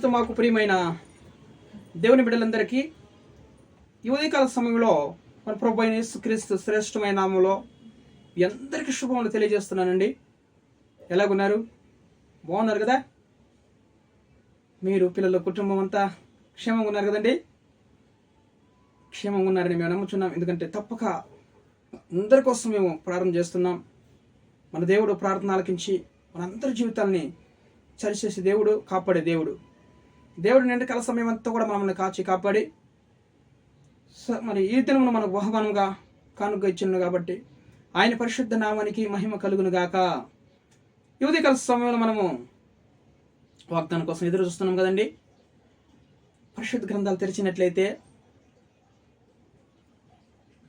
క్రీస్తుతో మాకు ప్రియమైన దేవుని బిడ్డలందరికీ ఈ ఉదయకాల సమయంలో మన ప్రభు అయిన యేసుక్రీస్తు శ్రేష్టమైన నామంలో అందరికీ శుభములు తెలియజేస్తున్నానండి. ఎలాగున్నారు? బాగున్నారు కదా? మీరు పిల్లల కుటుంబం అంతా క్షేమంగా ఉన్నారు కదండి? క్షేమంగా ఉన్నారని మేము నమ్ముచున్నాం. ఎందుకంటే తప్పక అందరి కోసం మేము ప్రార్థన చేస్తున్నాం. మన దేవుడు ప్రార్థన ఆలకించి మనందరి జీవితాలని సరిచేసే దేవుడు, కాపాడే దేవుడు. దేవుడు నిండుకాల సమయం అంతా కూడా మనల్ని కాపాడి మరి ఈ దినమును మనకు బహుమానంగా కానుక ఇచ్చిను కాబట్టి ఆయన పరిశుద్ధ నామానికి మహిమ కలుగును గాక. ఈ ఉదయకాల సమయంలో మనము వాగ్దానం కోసం ఎదురు చూస్తున్నాం కదండి. పరిశుద్ధ గ్రంథాలు తెరిచినట్లయితే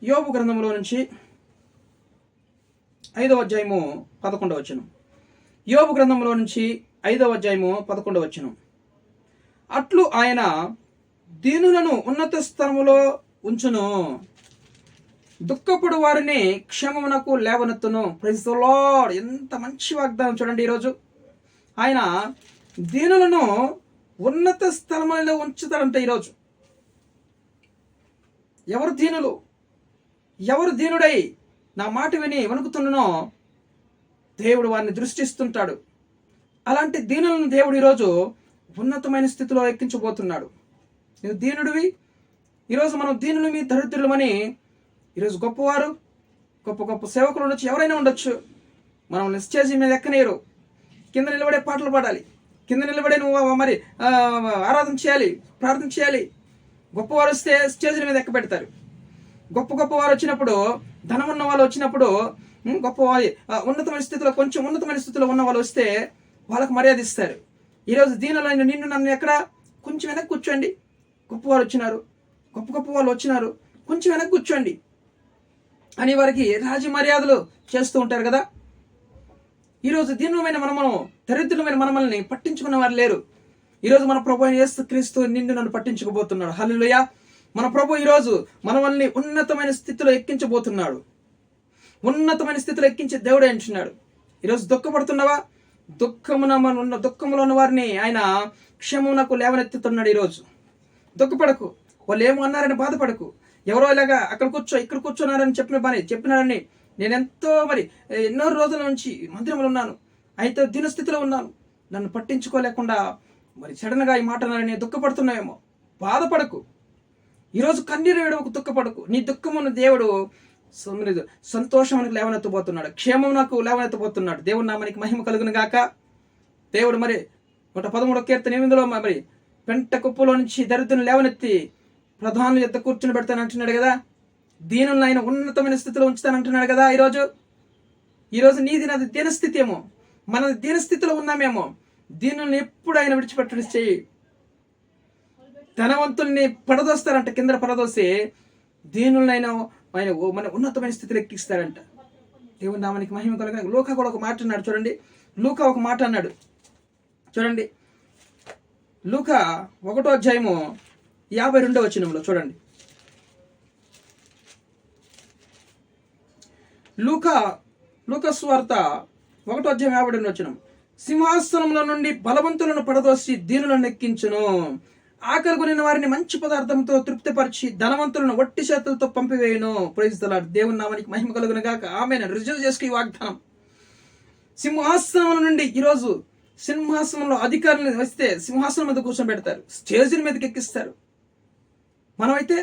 యోబు గ్రంథంలో నుంచి 5వ అధ్యాయము 11వ వచనం. యోబు గ్రంథంలో నుంచి 5వ అధ్యాయము 11వ వచనం. అట్లు ఆయన దీనులను ఉన్నత స్థలములో ఉంచును, దుఃఖపడు వారిని క్షేమమునకు లేవనెత్తును. Praise the Lord. ఎంత మంచి వాగ్దానం చూడండి. ఈరోజు ఆయన దీనులను ఉన్నత స్థలములలో ఉంచుతారంట. ఈరోజు ఎవరు దీనులు, ఎవరు దీనుడై నా మాట విని వణుకుతున్నానో దేవుడు వారిని దృష్టిస్తుంటాడు. అలాంటి దీనులను దేవుడు ఈరోజు ఉన్నతమైన స్థితిలో ఎక్కించబోతున్నాడు. నువ్వు దీనుడివి. ఈరోజు మనం దీనులమి దరిద్రులమని ఈరోజు గొప్పవారు, గొప్ప గొప్ప సేవకులు ఉండొచ్చు, ఎవరైనా ఉండొచ్చు. మనం స్టేజ్ మీద ఎక్కనేరు. కింద నిలబడే పాటలు పాడాలి, కింద నిలబడే నువ్వు మరి ఆరాధన చేయాలి, ప్రార్థన చేయాలి. గొప్పవారు వస్తే స్టేజ్ల మీద ఎక్క పెడతారు. గొప్ప వారు వచ్చినప్పుడు, ధనం ఉన్న వాళ్ళు వచ్చినప్పుడు, గొప్పవారి ఉన్నతమైన స్థితిలో, కొంచెం ఉన్నతమైన స్థితిలో ఉన్న వాళ్ళు వస్తే వాళ్ళకు మర్యాద ఇస్తారు. ఈరోజు దీనిలో నిన్ను నన్ను ఎక్కడ కొంచెం వెనక్కి కూర్చోండి. గొప్పవారు వచ్చినారు, గొప్ప వాళ్ళు వచ్చినారు, కొంచెం వెనక్కి కూర్చోండి అని వారికి రాజ మర్యాదలు చేస్తూ ఉంటారు కదా. ఈరోజు దీనులమైన మనము, దరిద్రులమైన మనల్ని పట్టించుకున్న వారు లేరు. ఈరోజు మన ప్రభు అయిన యేసుక్రీస్తు నిన్ను నన్ను పట్టించుకోబోతున్నాడు. హల్లెలూయా. మన ప్రభు ఈరోజు మనల్ని ఉన్నతమైన స్థితిలో ఎక్కించబోతున్నాడు. ఉన్నతమైన స్థితిలో ఎక్కించే దేవుడే అంటున్నాడు. ఈరోజు దుఃఖపడుతున్నావా? దుఃఖంలో ఉన్న వారిని ఆయన క్షేమమునకు లేవనెత్తుతున్నాడు. ఈరోజు దుఃఖపడకు. వాళ్ళు ఏమో అన్నారని బాధపడకు. ఎవరో ఇలాగా అక్కడ కూర్చో, ఇక్కడ కూర్చున్నారని చెప్పినారని నేను ఎన్నో రోజుల నుంచి మందిరంలో ఉన్నాను, అయితే దినస్థితిలో ఉన్నాను, నన్ను పట్టించుకోలేకుండా మరి సడన్గా ఈ మాట అన్నారని దుఃఖపడుతున్నావేమో. బాధపడకు. ఈరోజు కన్నీరు వేడవకు, దుఃఖపడకు. నీ దుఃఖమును దేవుడు సంతోషమునకు లేవనెత్తబోతున్నాడు, క్షేమమునకు లేవనెత్తబోతున్నాడు. దేవుని నామానికి మహిమ కలుగును గాక. దేవుడు మరి 113వ కీర్తన 8లో మరి పెంట కుప్పలో నుంచి దరిద్రులను లేవనెత్తి ప్రధానుల యొద్ద కూర్చుని పెడతానంటున్నాడు కదా. దీనులను ఆయన ఉన్నతమైన స్థితిలో ఉంచుతానంటున్నాడు కదా. ఈరోజు నీది నాది దీనస్థితి ఏమో, మన దీనస్థితిలో ఉన్నామేమో. దీనులను ఎప్పుడు ఆయన విడిచిపెట్టడి చేయి. ధనవంతుల్ని పడదోస్తారంట, కింద పడదోసి దీనులైనా ఆయన మన ఉన్నతమైన స్థితిలో ఎక్కిస్తారంట. దేవుని నామానికి మహిమ కలుగును. లూకా కూడా ఒక మాట అన్నాడు చూడండి. లూకా ఒక మాట అన్నాడు చూడండి. లూకా 1వ అధ్యాయము 52వ వచనంలో చూడండి. లూకా సువార్త 1వ అధ్యాయం 52వ వచనం. సింహాసనంలో నుండి బలవంతులను పడదోసి దీనులను ఎక్కించును, ఆకలి కొనిన వారిని మంచి పదార్థంతో తృప్తిపరిచి ధనవంతులను వట్టి చేతులతో పంపివేయును. Praise the lord. దేవుని నామానికి మహిమ కలుగును గాక. ఆమేన్. రిజర్వ్ చేసుకు ఈ వాగ్దానం. సింహాసనం నుండి ఈరోజు సింహాసనంలో అధికారులు వస్తే సింహాసనం మీద కూర్చోబెడతారు, స్టేజీల మీదకి ఎక్కిస్తారు. మనమైతే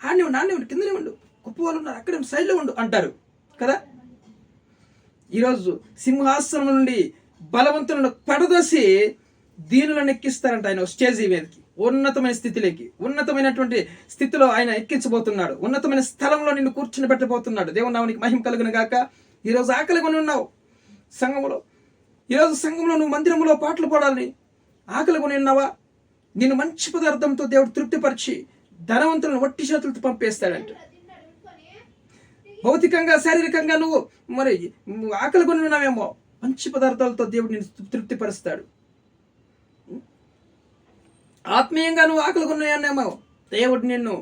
నాన్నే ఉండు, కిందనే ఉండు, గొప్ప వాళ్ళు ఉన్నారు, అక్కడే సైడ్లో ఉండు అంటారు కదా. ఈరోజు సింహాసనం నుండి బలవంతులను పడదోసి దీనులను ఎక్కిస్తారంట ఆయన స్టేజీ మీదకి, ఉన్నతమైన స్థితిలోకి. ఉన్నతమైనటువంటి స్థితిలో ఆయన ఎక్కించబోతున్నాడు. ఉన్నతమైన స్థలంలో నిన్ను కూర్చుని పెట్టబోతున్నాడు. దేవుని నామానికి మహిమ కలుగును గాక. ఈరోజు ఆకలి కొని ఉన్నావు సంఘంలో. ఈరోజు సంఘంలో నువ్వు మందిరంలో పాటలు పాడాలని ఆకలి కొని ఉన్నావా? నిన్ను మంచి పదార్థంతో దేవుడు తృప్తిపరిచి ధనవంతులను వట్టి చేతులతో పంపేస్తాడంట. భౌతికంగా, శారీరకంగా నువ్వు మరి ఆకలి కొని ఉన్నావేమో, మంచి పదార్థాలతో దేవుడు నిన్ను తృప్తిపరుస్తాడు. ఆత్మీయంగా నువ్వు ఆకలి కొన్నాయేమో, దేవుడు నిన్ను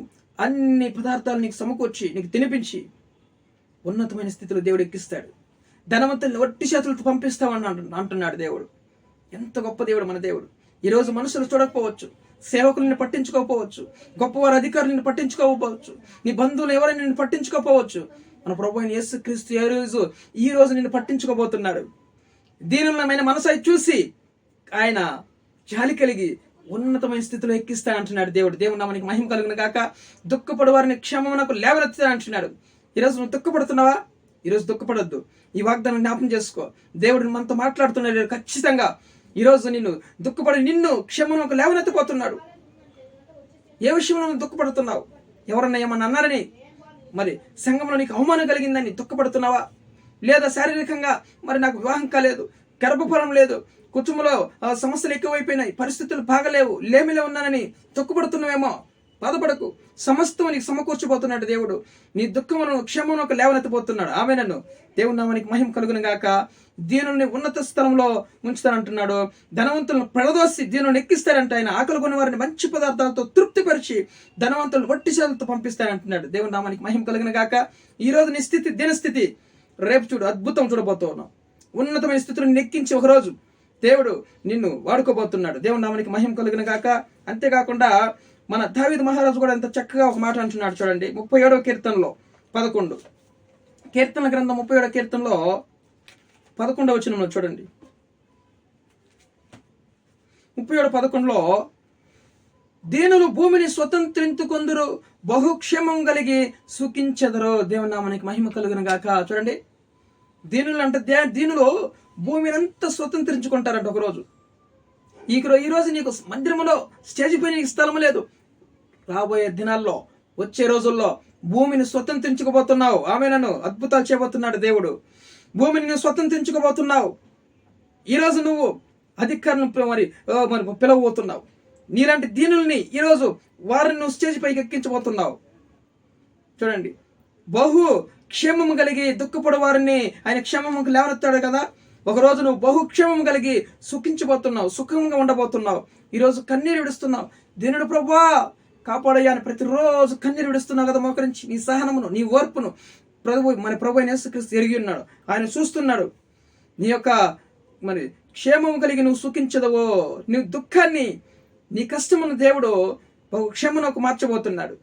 అన్ని పదార్థాలు నీకు సమకూర్చి నీకు తినిపించి ఉన్నతమైన స్థితిలో దేవుడు ఎక్కిస్తాడు. ధనవంతుల్ని వట్టి చేతులతో పంపిస్తామని అంటున్నాడు దేవుడు. ఎంత గొప్ప దేవుడు మన దేవుడు. ఈరోజు మనుషులు చూడకపోవచ్చు, సేవకులను పట్టించుకోకపోవచ్చు, గొప్పవారి అధికారులను పట్టించుకోకపోవచ్చు, నీ బంధువులు ఎవరైనా నిన్ను పట్టించుకోకపోవచ్చు. మన ప్రభు అయిన యేసుక్రీస్తు ఈ రోజు నిన్ను పట్టించుకోబోతున్నాడు. దీనులమైన మనసు చూసి ఆయన జాలి కలిగి ఉన్నతమైన స్థితిలో ఎక్కిస్తానంటున్నాడు దేవుడు. దేవుడు నామానికి మహిమ కలుగును గాక. దుఃఖపడు వారిని క్షేమమునకు లేవనెత్తానంటున్నాడు. ఈరోజు నువ్వు దుఃఖపడుతున్నావా? ఈరోజు దుఃఖపడొద్దు. ఈ వాగ్దానం జ్ఞాపకం చేసుకో. దేవుడు మనతో మాట్లాడుతున్నాడు. ఖచ్చితంగా ఈరోజు నిన్ను క్షేమమునకు లేవనెత్తిపోతున్నాడు. ఏ విషయంలో నువ్వు దుఃఖపడుతున్నావు? ఎవరన్నా ఏమన్నా అన్నారని, మరి సంఘంలో నీకు అవమానం కలిగిందని దుఃఖపడుతున్నావా? లేదా శారీరకంగా మరి నాకు వివాహం కాలేదు, గర్భఫలం లేదు, కుటుంబంలో సమస్యలు ఎక్కువైపోయినాయి, పరిస్థితులు బాగలేవు, లేమిలో ఉన్నానని దుఃఖపడుతున్నావేమో. బాధపడకు. సమస్తం నీకు సమకూర్చిపోతున్నాడు దేవుడు. నీ దుఃఖమును క్షేమమునకు లేవనెత్తపోతున్నాడు. ఆమె నన్ను దేవుడు నామానికి మహిమ కలుగును గాక. దీనుల్ని ఉన్నత స్థలంలో ఉంచుతానంటున్నాడు. ధనవంతులను ప్రదోసి దీనులను ఎక్కిస్తారంట. ఆయన ఆకలి కొన్న వారిని మంచి పదార్థాలతో తృప్తిపరిచి ధనవంతులను వట్టి చేతులతో పంపిస్తానంటున్నాడు. దేవుడు నామానికి మహిమ కలుగును గాక. ఈరోజు నీ స్థితి దినస్థితి, రేపు చూడు అద్భుతం చూడబోతున్నావు. ఉన్నతమైన స్థితిని నెక్కించి ఒకరోజు దేవుడు నిన్ను వాడుకోబోతున్నాడు. దేవుడు నామానికి మహిమ కలుగును గాక. అంతేకాకుండా మన దావీదు మహారాజు కూడా ఎంత చక్కగా ఒక మాట అంటున్నాడు చూడండి. 37వ కీర్తనలో 11, కీర్తన గ్రంథం 37వ కీర్తనలో 11వ వచనంలో చూడండి. 37:11లో దీనులు భూమిని స్వతంత్రించుకొందురు, బహుక్షేమం కలిగి సుఖించెదరు. దేవుని నామానికి మహిమ కలుగును గాక. చూడండి, దీనులు అంటే దీనులు భూమిని అంతా స్వతంత్రించుకుంటారంట ఒకరోజు. ఈరోజు నీకు మందిరంలో స్టేజ్ పైన నీకు స్థలం లేదు. రాబోయే దినాల్లో, వచ్చే రోజుల్లో భూమిని స్వతంత్రించుకోబోతున్నావు. ఆమె నన్ను అద్భుతాలు చేయబోతున్నాడు దేవుడు. భూమిని నువ్వు స్వతంత్రించుకోబోతున్నావు. ఈరోజు నువ్వు అధికారులను మరి పిలవబోతున్నావు. నీలాంటి దీనుల్ని ఈరోజు వారిని నువ్వు స్టేజ్ పైకి ఎక్కించబోతున్నావు. చూడండి, బహు క్షేమము కలిగి దుఃఖపడు వారిని ఆయన క్షేమముకు లేవనెత్తాడు కదా. ఒకరోజు నువ్వు బహుక్షేమం కలిగి సుఖించబోతున్నావు, సుఖంగా ఉండబోతున్నావు. ఈరోజు కన్నీరు విడుస్తున్నావు. దీనుడు ప్రభువా కాపాడయ్యా అని ప్రతిరోజు కన్నీరు విడుస్తున్నావు కదా. మోకరించి నీ సహనమును, నీ ఓర్పును మన ప్రభు అయిన యేసుక్రీస్తు ఎరిగి ఉన్నాడు. ఆయన చూస్తున్నాడు. నీ యొక్క మరి క్షేమం కలిగి నువ్వు సుఖించదవో, నీ దుఃఖాన్ని, నీ కష్టమును దేవుడు బహుక్షేమనకు మార్చబోతున్నాడు.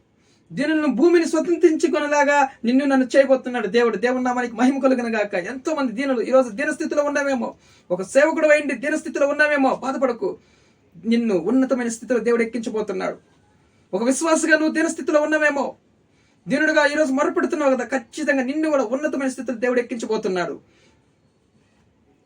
దీనిని భూమిని స్వతంత్రించుకునేలాగా నిన్ను నన్ను చేయబోతున్నాడు దేవుడు. దేవుని నామానికి మహిమ కలుగును గాక. ఎంతో మంది దీనులు ఈరోజు దీనస్థితిలో ఉన్నామేమో, ఒక సేవకుడు అయింది దీనస్థితిలో ఉన్నామేమో. బాధపడకు. నిన్ను ఉన్నతమైన స్థితిలో దేవుడు ఎక్కించబోతున్నాడు. ఒక విశ్వాసగా నువ్వు దీనస్థితిలో ఉన్నామేమో, దీనుడుగా ఈరోజు మొరపెడుతున్నావు కదా. ఖచ్చితంగా నిన్ను కూడా ఉన్నతమైన స్థితిలో దేవుడు ఎక్కించబోతున్నాడు.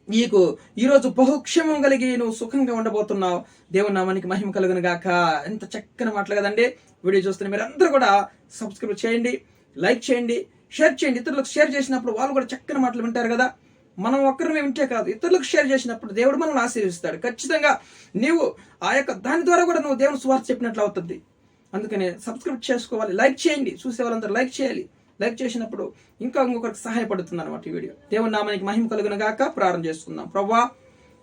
నీకు ఈరోజు బహుక్షేమం కలిగి నువ్వు సుఖంగా ఉండబోతున్నావు. దేవుని నామానికి మహిమ కలుగును గాక. ఎంత చక్కని మాటలు కదండి. వీడియో చూస్తున్న మీరు అందరూ కూడా సబ్స్క్రైబ్ చేయండి, లైక్ చేయండి, షేర్ చేయండి. ఇతరులకు షేర్ చేసినప్పుడు వాళ్ళు కూడా చక్కని మాటలు వింటారు కదా. మనం ఒక్కరిని వింటే కాదు, ఇతరులకు షేర్ చేసినప్పుడు దేవుడు మనల్ని ఆశీర్వదిస్తాడు. ఖచ్చితంగా నీవు దాని ద్వారా కూడా నువ్వు దేవుని సువార్త చెప్పినట్లు అవుతుంది. అందుకని సబ్స్క్రైబ్ చేసుకోవాలి, లైక్ చేయండి. చూసే వాళ్ళందరూ లైక్ చేయాలి. లైక్ చేసినప్పుడు ఇంకొకరికి సహాయపడుతుంది అనమాట ఈ వీడియో. దేవుని నామానికి మహిమ కలుగును గాక. ప్రారంభం చేసుకుందాం. ప్రభువా,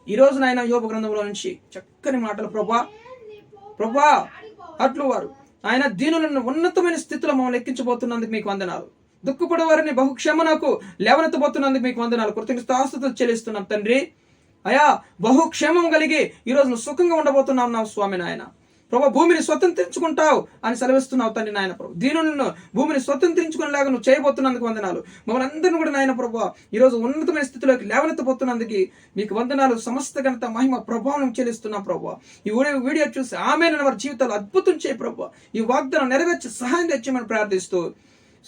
ఈ రోజు నాయన యోబు గ్రంథంలో నుంచి చక్కని మాటలు ప్రభువా అట్లు వారు ఆయన దీనులను ఉన్నతమైన స్థితిలో మమ్మల్ని ఎక్కించబోతున్నందుకు మీకు వందనాలు. దుఃఖపడే వారిని బహుక్షేమనకు లేవనెత్తబోతున్నందుకు మీకు వందనాలు. కృతజ్ఞతాస్తుతులు చెల్లిస్తున్నాం తండ్రి. అయా, బహుక్షేమం కలిగి ఈరోజు నువ్వు సుఖంగా ఉండబోతున్నావు నా స్వామి నాయన. ప్రభు, భూమిని స్వతంత్రించుకుంటావు అని సెలవిస్తున్నావు తండ్రి నాయన. ప్రభు, దీనులను భూమిని స్వతంత్రించుకునేలాగా నువ్వు చేయబోతున్నందుకు వందనాలు. మమ్మల్ని అందరినీ కూడా నాయన ప్రభు ఈరోజు ఉన్నతమైన స్థితిలోకి లేవనెత్తబోతున్నందుకు మీకు వందనాలు. సమస్త ఘనత మహిమ ప్రభావం చెల్లిస్తున్నాం ప్రభు. ఈ వీడియో చూసి ఆమెను వారి జీవితాలు అద్భుతం చేయ ప్రభు. ఈ వాగ్దానం నెరవేర్చి సహాయం తెచ్చామని ప్రార్థిస్తూ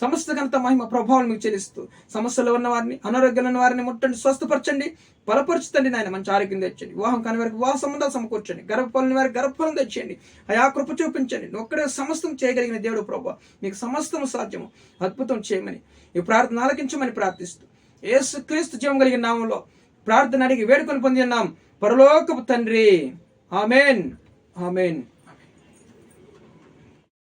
సమస్త ఘనత మహిమ ప్రభావం మీకు చెల్లిస్తూ సమస్యలు ఉన్న వారిని, అనారోగ్యం ఉన్న వారిని ముట్టండి, స్వస్థపరచండి, బలపరచుతండి నాయన. మంచి ఆరోగ్యం తెచ్చండి. వివాహం కాని వారికి వివాహ సంబంధాలు సమకూర్చండి. గర్భఫలం వారికి గర్భఫలం తెచ్చండి. అయా కృప చూపించండి. నువ్వు ఒక్కడే సమస్తం చేయగలిగిన దేవుడు ప్రభు. మీకు సమస్తం సాధ్యము. అద్భుతం చేయమని ఈ ప్రార్థన ఆలకించమని ప్రార్థిస్తూ యేసుక్రీస్తు జీవం కలిగిన నామంలో ప్రార్థన అడిగి వేడుకొని పొంది ఉన్నాం పరలోకపు తండ్రి. Amen, amen.